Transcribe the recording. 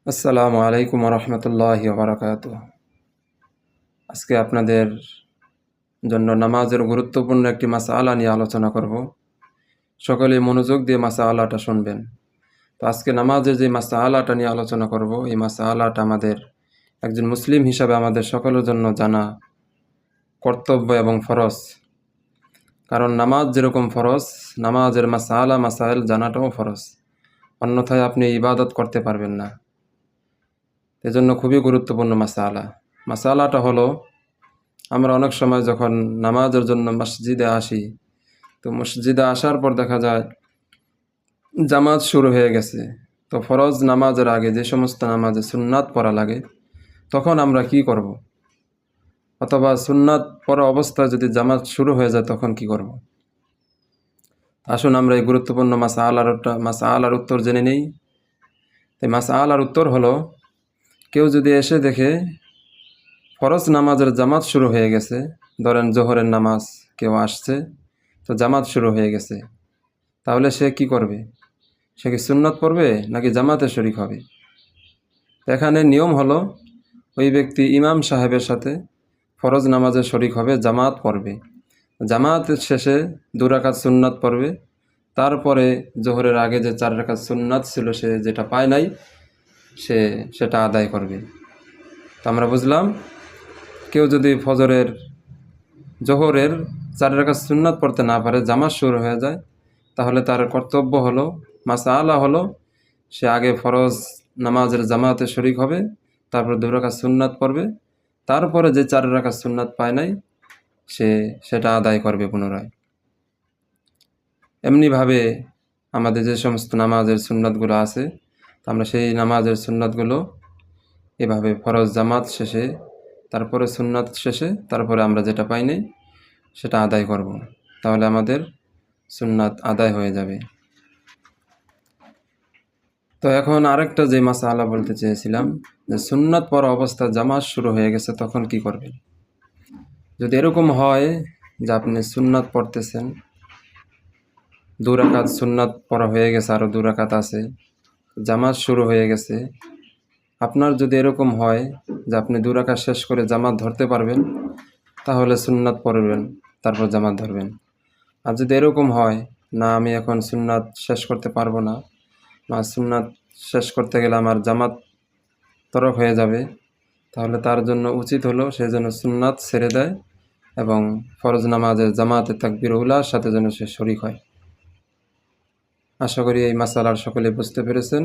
আসসালামু আলাইকুম রহমতুল্লাহি বারাকাতুহ। আজকে আপনাদের জন্য নামাজের গুরুত্বপূর্ণ একটি মাসআলা নিয়ে আলোচনা করব। সকলে মনোযোগ দিয়ে মাসআলাটা শুনবেন। তো আজকে নামাজের যে মাসআলাটা নিয়ে আলোচনা করব, এই মাসআলাটা আমাদের একজন মুসলিম হিসাবে আমাদের সকলের জন্য জানা কর্তব্য এবং ফরজ। কারণ নামাজ যেরকম ফরজ, নামাজের মাসাইল জানাটাও ফরজ, অন্যথায় আপনি ইবাদত করতে পারবেন না। এজন্য খুবই গুরুত্বপূর্ণ মাসালাটা হলো, আমরা অনেক সময় যখন নামাজের জন্য মসজিদে আসি, তো মসজিদে আসার পর দেখা যায় জামাত শুরু হয়ে গেছে। তো ফরজ নামাজের আগে যে সমস্ত নামাজে সুন্নাত পড়া লাগে, তখন আমরা কি করব? অথবা সুন্নাত পড়া অবস্থায় যদি জামাত শুরু হয়ে যায় তখন কি করব? আসুন আমরা এই গুরুত্বপূর্ণ মাসআলার উত্তর জেনে নেই। এই মাসআলার উত্তর হলো, কেউ যদি এসে দেখে ফরজ নামাজের জামাত শুরু হয়ে গেছে, ধরেন জোহরের নামাজ কেউ আসছে, তো জামাত শুরু হয়ে গেছে, তাহলে সে কি করবে? সে কি সুন্নাত পড়বে নাকি জামাতে শরিক হবে? এখানে নিয়ম হলো, ওই ব্যক্তি ইমাম সাহেবের সাথে ফরজ নামাজে শরিক হবে, জামাত পড়বে। জামাত শেষে 2 রাকাত সুন্নাত পড়বে, তারপরে জোহরের আগে যে 4 রাকাত সুন্নাত ছিল সে যেটা পায় নাই সেটা আদায় করবে। তো আমরা বুঝলাম, কেউ যদি জোহরের 4 রাকাত সুন্নাত পড়তে না পারে, জামাত শুরু হয়ে যায়, তাহলে তার কর্তব্য হলো, মাসআলা হলো, সে আগে ফরজ নামাজের জামাতে শরিক হবে, তারপর 2 রাকাত সুন্নাত পড়বে, তারপরে যে 4 রাকাত সুন্নাত পায় নাই সেটা আদায় করবে পুনরায়। এমনিভাবে আমাদের যে সমস্ত নামাজের সুন্নাতগুলো আছে, আমরা সেই নামাজের সুন্নাতগুলো এভাবে ফরজ জামাত শেষে, তারপরে সুন্নাত শেষে, তারপরে আমরা যেটা পাই নাই সেটা আদায় করব। তাহলে আমাদের সুন্নাত আদায় হয়ে যাবে। তো এখন আরেকটা যে মাসআলা বলতে চেয়েছিলাম, যে সুন্নাত পড়া অবস্থা জামাত শুরু হয়ে গেছে, তখন কি করবেন? যদি এরকম হয় যে আপনি সুন্নাত পড়তেছেন, 2 রাকাত সুন্নাত পড়া হয়ে গেছে, আরও 2 রাকাত আছে, জামাত শুরু হয়ে গেছে, আপনার যদি এরকম হয় যে আপনি 2 রাকাত শেষ করে জামাত ধরতে পারবেন, তাহলে সুন্নাত পড়বেন, তারপর জামাত ধরবেন। আর যদি এরকম হয় না, আমি এখন সুন্নাত শেষ করতে পারবো না, বা সুন্নাত শেষ করতে গেলে আমার জামাত তরক হয়ে যাবে, তাহলে তার জন্য উচিত হলো সে যেন সুন্নাত ছেড়ে দেয় এবং ফরজ নামাজের জামাতে তাকবীর উলার সাথে যেন সে শরিক হয়। আশা করি এই মাসালার সকলে বুঝতে পেরেছেন।